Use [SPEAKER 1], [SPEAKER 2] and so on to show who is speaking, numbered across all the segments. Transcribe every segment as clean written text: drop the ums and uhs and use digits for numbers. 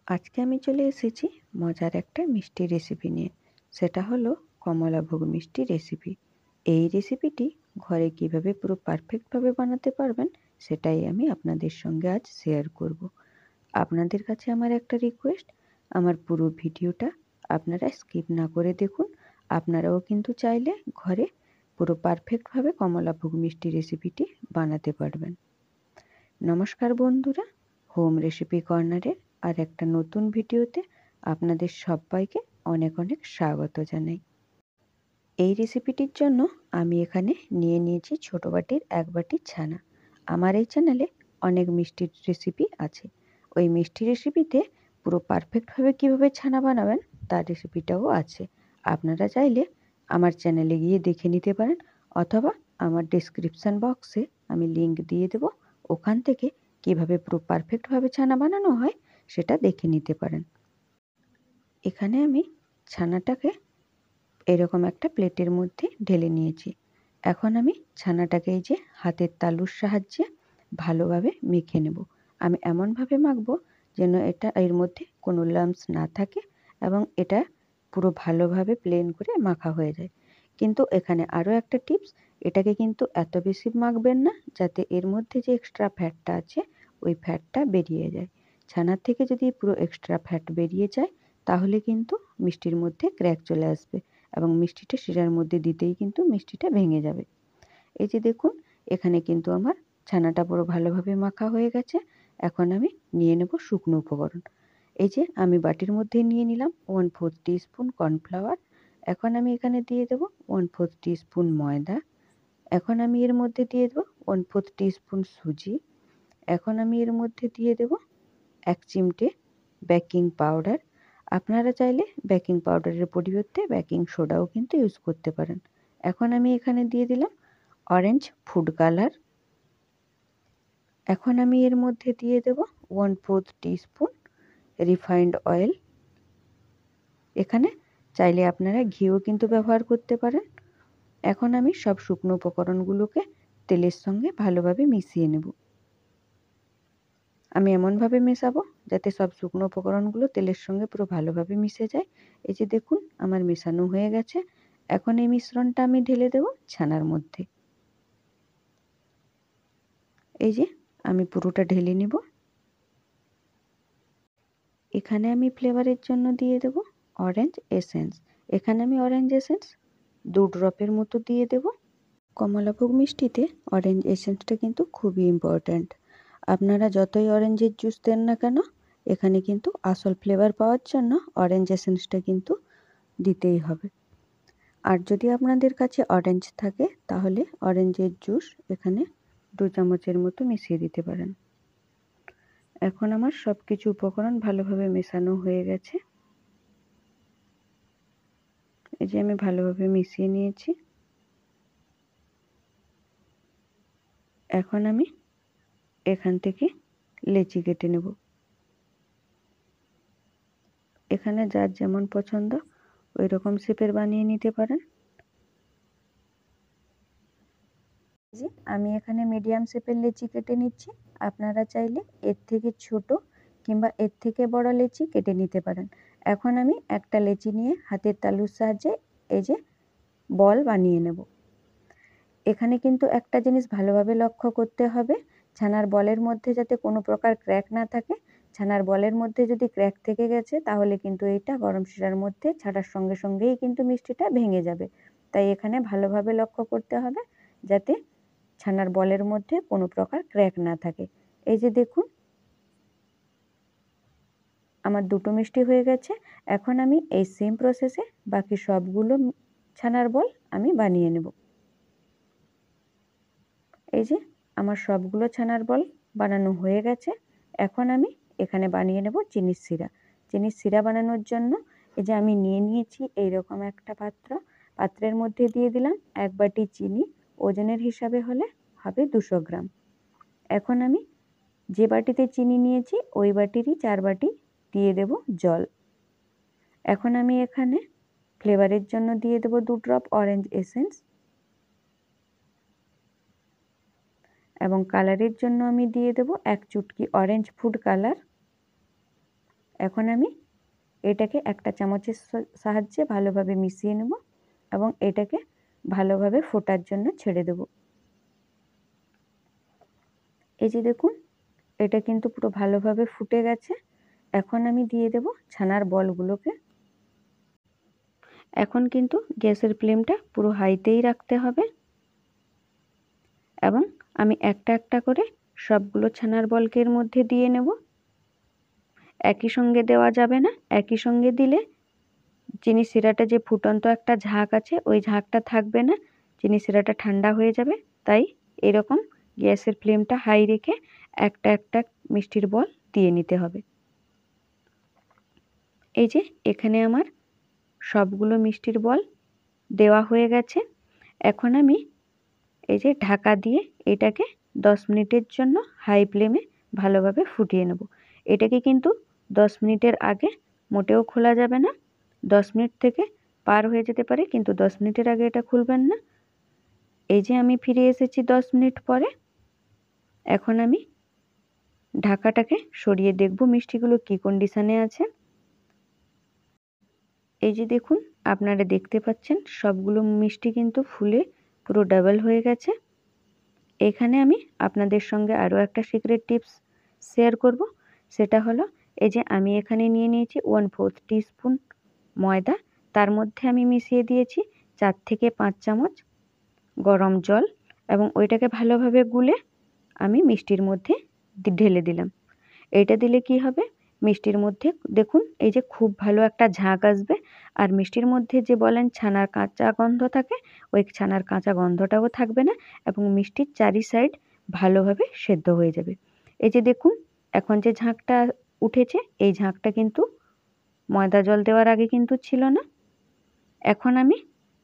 [SPEAKER 1] আজকে আমি চলে এসেছি মজার একটা মিষ্টি রেসিপি নিয়ে। সেটা হলো কমলাভোগ মিষ্টি রেসিপি। এই রেসিপিটি ঘরে কিভাবে পুরো পারফেক্টভাবে বানাতে পারবেন সেটাই আমি আপনাদের সঙ্গে আজ শেয়ার করব। আপনাদের কাছে আমার একটা রিকোয়েস্ট, আমার পুরো ভিডিওটা আপনারা স্কিপ না করে দেখুন। আপনারাও কিন্তু চাইলে ঘরে পুরো পারফেক্টভাবে কমলাভোগ মিষ্টি রেসিপিটি বানাতে পারবেন। নমস্কার বন্ধুরা, হোম রেসিপি কর্নারের আর একটা নতুন ভিডিওতে আপনাদের সবাইকে অনেক অনেক স্বাগত জানাই। এই রেসিপিটির জন্য আমি এখানে নিয়ে নিয়েছি ছোট বাটির 1 বাটি ছানা। আমার এই চ্যানেলে অনেক মিষ্টির রেসিপি আছে। ওই মিষ্টি রেসিপিতে পুরো পারফেক্টভাবে কীভাবে ছানা বানাবেন তার রেসিপিটাও আছে। আপনারা চাইলে আমার চ্যানেলে গিয়ে দেখে নিতে পারেন, অথবা আমার ডেসক্রিপশান বক্সে আমি লিংক দিয়ে দেবো। ওখান থেকে কিভাবে পুরো পারফেক্টভাবে ছানা বানানো হয় সেটা দেখে নিতে পারেন। এখানে আমি ছানাটাকে এরকম একটা প্লেটের মধ্যে ঢেলে নিয়েছি। এখন আমি ছানাটাকে এই যে হাতের তালুর সাহায্যে ভালোভাবে মেখে নেব। আমি এমনভাবে মাখবো যেন এর মধ্যে কোনো লাম্পস না থাকে এবং এটা পুরো ভালোভাবে প্লেন করে মাখা হয়ে যায়। কিন্তু এখানে আরও একটা টিপস, এটাকে কিন্তু এত বেশি মাখবেন না যাতে এর মধ্যে যে এক্সট্রা ফ্যাটটা আছে ওই ফ্যাটটা বেরিয়ে যায়। ছানার থেকে যদি পুরো এক্সট্রা ফ্যাট বেরিয়ে যায় তাহলে কিন্তু মিষ্টির মধ্যে ক্র্যাক চলে আসবে এবং মিষ্টিটা শিরার মধ্যে দিতেই কিন্তু মিষ্টিটা ভেঙে যাবে। এই যে দেখুন, এখানে কিন্তু আমার ছানাটা পুরো ভালোভাবে মাখা হয়ে গেছে। এখন আমি নিয়ে নেব শুকনো উপকরণ। এই যে আমি বাটির মধ্যে নিয়ে নিলাম 1/4 টিস্পুন কর্নফ্লাওয়ার। এখন আমি এখানে দিয়ে দেবো 1/4 টিস্পুন ময়দা। এখন আমি এর মধ্যে দিয়ে দেবো 1/4 টিস্পুন সুজি। এখন আমি এর মধ্যে দিয়ে দেবো 1 চিমটে বেকিং পাউডার। আপনারা চাইলে বেকিং পাউডারের পরিবর্তে বেকিং সোডাও কিন্তু ইউজ করতে পারেন। এখন আমি এখানে দিয়ে দিলাম অরেঞ্জ ফুড কালার। এখন আমি এর মধ্যে দিয়ে দেব 1/4 টিস্পুন রিফাইন্ড অয়েল। এখানে চাইলে আপনারা ঘিও কিন্তু ব্যবহার করতে পারেন। এখন আমি সব শুকনো উপকরণগুলোকে তেলের সঙ্গে ভালোভাবে মিশিয়ে নেব। আমি এমনভাবে মেশাবো যাতে সব শুকনো উপকরণগুলো তেলের সঙ্গে পুরো ভালোভাবে মিশে যায়। এই যে দেখুন, আমার মেশানো হয়ে গেছে। এখন এই মিশ্রণটা আমি ঢেলে দেব ছানার মধ্যে। এই যে আমি পুরোটা ঢেলে নিব। এখানে আমি ফ্লেভারের জন্য দিয়ে দেব অরেঞ্জ এসেন্স। এখানে আমি অরেঞ্জ এসেন্স 2 ড্রপের মতো দিয়ে দেব। কমলাভোগ মিষ্টিতে অরেঞ্জ এসেন্সটা কিন্তু খুবই ইম্পর্ট্যান্ট। আপনারা যতই অরেঞ্জের জুস দেন না কেন, এখানে কিন্তু আসল ফ্লেভার পাওয়ার জন্য অরেঞ্জ এসেন্সটা কিন্তু দিতেই হবে। আর যদি আপনাদের কাছে অরেঞ্জ থাকে তাহলে অরেঞ্জের জুস এখানে 2 চামচের মতো মিশিয়ে দিতে পারেন। এখন আমার সব কিছু উপকরণ ভালোভাবে মেশানো হয়ে গেছে। এই যে আমি ভালোভাবে মিশিয়ে নিয়েছি। এখন আমি এখান থেকে লেচি কেটে নেব। এখানে যার যেমন পছন্দ ওই রকম শেপের বানিয়ে নিতে পারেন। যে আমি এখানে মিডিয়াম শেপের লেচি কেটে নিচ্ছি। আপনারা চাইলে এর থেকে ছোট কিংবা এর থেকে বড় লেচি কেটে নিতে পারেন। এখন আমি একটা লেচি নিয়ে হাতের তালুর সাহায্যে এই যে বল বানিয়ে নেব। এখানে কিন্তু একটা জিনিস ভালোভাবে লক্ষ্য করতে হবে, ছানার বলের মধ্যে যাতে কোনো প্রকার ক্র্যাক না থাকে। ছানার বলের মধ্যে যদি ক্র্যাক থেকে গেছে তাহলে কিন্তু এইটা গরম শিরার মধ্যে ছাড়ার সঙ্গে সঙ্গেই কিন্তু মিষ্টিটা ভেঙে যাবে। তাই এখানে ভালোভাবে লক্ষ্য করতে হবে যাতে ছানার বলের মধ্যে কোনো প্রকার ক্র্যাক না থাকে। এই যে দেখুন, আমার দুটো মিষ্টি হয়ে গেছে। এখন আমি এই সেম প্রসেসে বাকি সবগুলো ছানার বল আমি বানিয়ে নেব। এই যে আমার সবগুলো ছানার বল বানানো হয়ে গেছে। এখন আমি এখানে বানিয়ে নেব চিনির শিরা। চিনির শিরা বানানোর জন্য এই যে আমি নিয়ে নিয়েছি এইরকম একটা পাত্র। পাত্রের মধ্যে দিয়ে দিলাম 1 বাটি চিনি। ওজনের হিসাবে হলে হবে 200 গ্রাম। এখন আমি যে বাটিতে চিনি নিয়েছি ওই বাটিরই 4 বাটি দিয়ে দেব জল। এখন আমি এখানে ফ্লেভারের জন্য দিয়ে দেব 2 ড্রপ অরেঞ্জ এসেন্স এবং কালারের জন্য আমি দিয়ে দেব 1 চুটকি অরেঞ্জ ফুড কালার। এখন আমি এটাকে একটা চামচের সাহায্যে ভালোভাবে মিশিয়ে নেব এবং এটাকে ভালোভাবে ফোটার জন্য ছেড়ে দেব। এই যে দেখুন, এটা কিন্তু পুরো ভালোভাবে ফুটে গেছে। এখন আমি দিয়ে দেব ছানার বলগুলোকে। এখন কিন্তু গ্যাসের ফ্লেমটা পুরো হাইতেই রাখতে হবে এবং আমি একটা একটা করে সবগুলো ছানার বলকে এর মধ্যে দিয়ে নেব। একই সঙ্গে দেওয়া যাবে না, একই সঙ্গে দিলে চিনি শিরাটা যে ফুটন্ত একটা ঝাঁক আছে ওই ঝাঁকটা থাকবে না, চিনি শিরাটা ঠান্ডা হয়ে যাবে। তাই এরকম গ্যাসের ফ্লেমটা হাই রেখে একটা একটা মিষ্টির বল দিয়ে নিতে হবে। এই যে এখানে আমার সবগুলো মিষ্টির বল দেওয়া হয়ে গেছে। এখন আমি এই যে ঢাকা দিয়ে এটাকে 10 মিনিটের জন্য হাই ফ্লেমে ভালোভাবে ফুটিয়ে নেব। এটাকে কিন্তু 10 মিনিটের আগে মোটেও খোলা যাবে না। 10 মিনিট থেকে পার হয়ে যেতে পারে, কিন্তু 10 মিনিটের আগে এটা খুলবেন না। এই যে আমি ফিরে এসেছি 10 মিনিট পরে। এখন আমি ঢাকাটাকে সরিয়ে দেখব মিষ্টিগুলো কি কন্ডিশনে আছে। এই যে দেখুন, আপনারা দেখতে পাচ্ছেন সবগুলো মিষ্টি কিন্তু ফুলে পুরো ডাবল হয়ে গেছে। এখানে আমি আপনাদের সঙ্গে আরও একটা সিক্রেট টিপস শেয়ার করব। সেটা হলো, এই যে আমি এখানে নিয়ে নিয়েছি 1/4 টিস্পুন ময়দা। তার মধ্যে আমি মিশিয়ে দিয়েছি 4 থেকে 5 চামচ গরম জল এবং ওইটাকে ভালোভাবে গুলে আমি মিষ্টির মধ্যে ঢেলে দিলাম। এটা দিলে কি হবে, মিষ্টির মধ্যে দেখুন এই যে খুব ভালো একটা ঝাঁক আসবে। আর মিষ্টির মধ্যে যে বলেন ছানার কাঁচা গন্ধ থাকে, ওই ছানার কাঁচা গন্ধটাও থাকবে না এবং মিষ্টির চারি সাইড ভালোভাবে সেদ্ধ হয়ে যাবে। এই যে দেখুন, এখন যে ঝাঁকটা উঠেছে, এই ঝাঁকটা কিন্তু ময়দা জল দেওয়ার আগে কিন্তু ছিল না। এখন আমি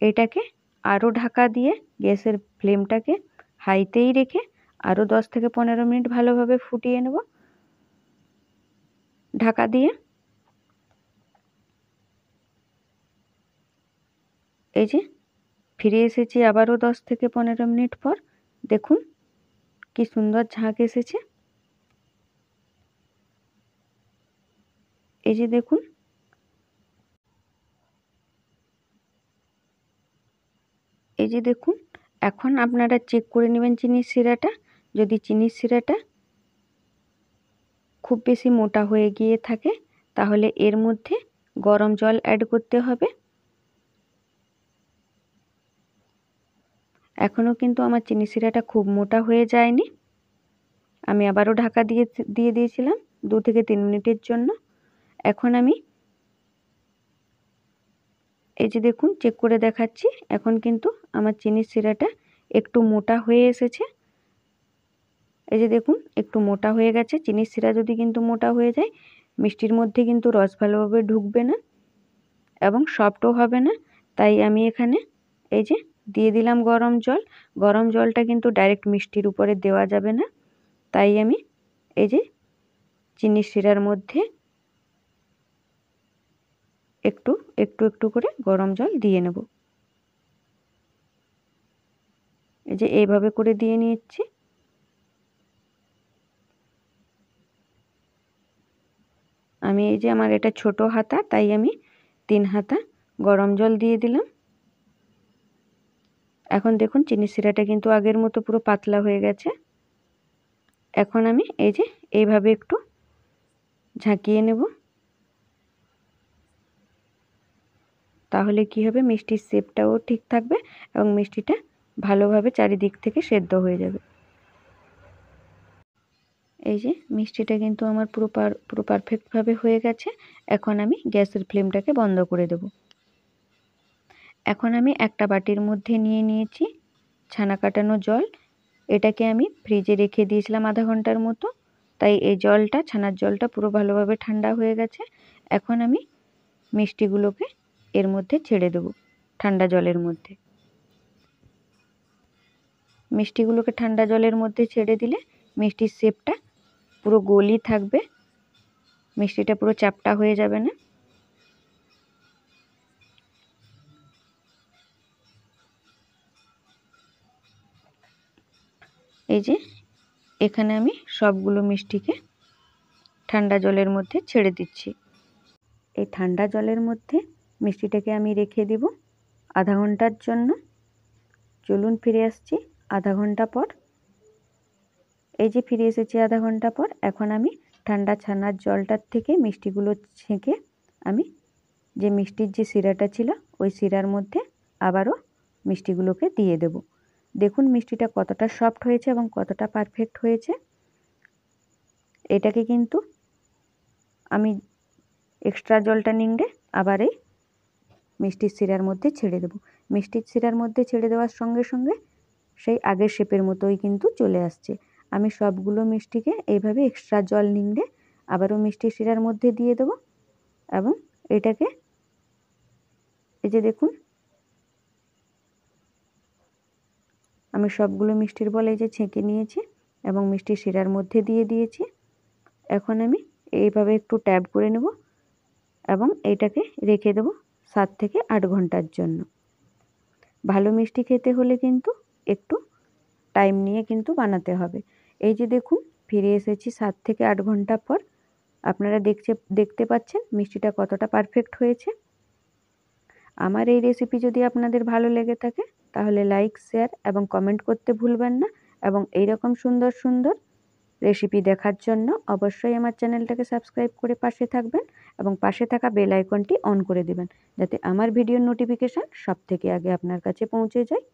[SPEAKER 1] এটাকে আরও ঢাকা দিয়ে গ্যাসের ফ্লেমটাকে হাইতেই রেখে আরও 10 থেকে 15 মিনিট ভালোভাবে ফুটিয়ে নেব ঢাকা দিয়ে। এই যে ফিরে এসেছি আবারও 10 থেকে 15 মিনিট পর। দেখুন কি সুন্দর ঝাঁক এসেছে। এই যে দেখুন, এই যে দেখুন, এখন আপনারা চেক করে নেবেন চিনির শিরাটা। যদি চিনির শিরাটা খুব বেশি মোটা হয়ে গিয়ে থাকে তাহলে এর মধ্যে গরম জল অ্যাড করতে হবে। এখনও কিন্তু আমার চিনি শিরাটা খুব মোটা হয়ে যায়নি। আমি আবারও ঢাকা দিয়ে দিয়েছিলাম 2 থেকে 3 মিনিটের জন্য। এখন আমি এই যে দেখুন চেক করে দেখাচ্ছি, এখন কিন্তু আমার চিনির শিরাটা একটু মোটা হয়ে এসেছে। এই যে দেখুন একটু মোটা হয়ে গেছে। চিনির শিরা যদি কিন্তু মোটা হয়ে যায়, মিষ্টির মধ্যে কিন্তু রস ভালোভাবে ঢুকবে না এবং সফটও হবে না। তাই আমি এখানে এই যে দিয়ে দিলাম গরম জল। গরম জলটা কিন্তু ডাইরেক্ট মিষ্টির উপরে দেওয়া যাবে না। তাই আমি এই যে চিনির শিরার মধ্যে একটু একটু করে গরম জল দিয়ে নেব। এই যে এইভাবে করে দিয়ে নিচ্ছি। আমি এই যে আমার এটা ছোট হাতা, তাই আমি 3 হাতা গরম জল দিয়ে দিলাম। এখন দেখুন চিনির শিরাটা কিন্তু আগের মতো পুরো পাতলা হয়ে গেছে। এখন আমি এই যে এইভাবে একটু ঝাঁকিয়ে নেব। তাহলে কি হবে, মিষ্টির শেপটাও ঠিক থাকবে এবং মিষ্টিটা ভালোভাবে চারিদিক থেকে সেদ্ধ হয়ে যাবে। এই যে মিষ্টিটা কিন্তু আমার পুরো পারফেক্টভাবে হয়ে গেছে। এখন আমি গ্যাসের ফ্লেমটাকে বন্ধ করে দেব। এখন আমি একটা বাটির মধ্যে নিয়ে নিয়েছি ছানা কাটানো জল। এটাকে আমি ফ্রিজে রেখে দিয়েছিলাম আধা ঘন্টার মতো, তাই এই জলটা, ছানার জলটা পুরো ভালোভাবে ঠান্ডা হয়ে গেছে। এখন আমি মিষ্টিগুলোকে এর মধ্যে ছেড়ে দেব ঠান্ডা জলের মধ্যে। মিষ্টিগুলোকে ঠান্ডা জলের মধ্যে ছেড়ে দিলে মিষ্টির শেপটা পুরো গোলই থাকবে, মিষ্টিটা পুরো চ্যাপ্টা হয়ে যাবে না। এই যে এখানে আমি সবগুলো মিষ্টিকে ঠান্ডা জলের মধ্যে ছেড়ে দিচ্ছি। এই ঠান্ডা জলের মধ্যে মিষ্টিটাকে আমি রেখে দিব আধা ঘন্টার জন্য। চলুন ফিরে আসছি আধা ঘন্টা পর। এই যে ফিরে এসেছি আধা ঘন্টা পর। এখন আমি ঠান্ডা ছানার জলটার থেকে মিষ্টিগুলো ছেঁকে আমি যে মিষ্টির যে শিরাটা ছিল ওই শিরার মধ্যে আবারও মিষ্টিগুলোকে দিয়ে দেব। দেখুন মিষ্টিটা কতটা সফট হয়েছে এবং কতটা পারফেক্ট হয়েছে। এটাকে কিন্তু আমি এক্সট্রা জলটা নিংড়ে আবার এই মিষ্টির শিরার মধ্যে ছেড়ে দেব। মিষ্টির শিরার মধ্যে ছেড়ে দেওয়ার সঙ্গে সঙ্গে সেই আগের শেপের মতোই কিন্তু চলে আসছে। আমি সবগুলো মিষ্টিকে এইভাবে এক্সট্রা জল নিংড়ে আবারও মিষ্টির শিরার মধ্যে দিয়ে দেব এবং এটাকে এই যে দেখুন আমি সবগুলো মিষ্টির বল এই যে ছেঁকে নিয়েছি এবং মিষ্টির শিরার মধ্যে দিয়ে দিয়েছি। এখন আমি এইভাবে একটু ট্যাপ করে নেব এবং এইটাকে রেখে দেব 7 থেকে 8 ঘন্টার জন্য। ভালো মিষ্টি খেতে হলে কিন্তু একটু টাইম নিয়ে কিন্তু বানাতে হবে। এই যে দেখুন ফিরে এসেছি 7 থেকে 8 ঘন্টা পর। আপনারা দেখতে পাচ্ছেন মিষ্টিটা কতটা পারফেক্ট হয়েছে। আমার এই রেসিপি যদি আপনাদের ভালো লেগে থাকে তাহলে লাইক, শেয়ার এবং কমেন্ট করতে ভুলবেন না। এবং এইরকম সুন্দর সুন্দর রেসিপি দেখার জন্য অবশ্যই আমার চ্যানেলটাকে সাবস্ক্রাইব করে পাশে থাকবেন এবং পাশে থাকা বেল আইকনটি অন করে দেবেন, যাতে আমার ভিডিওর নোটিফিকেশান সবথেকে আগে আপনার কাছে পৌঁছে যায়।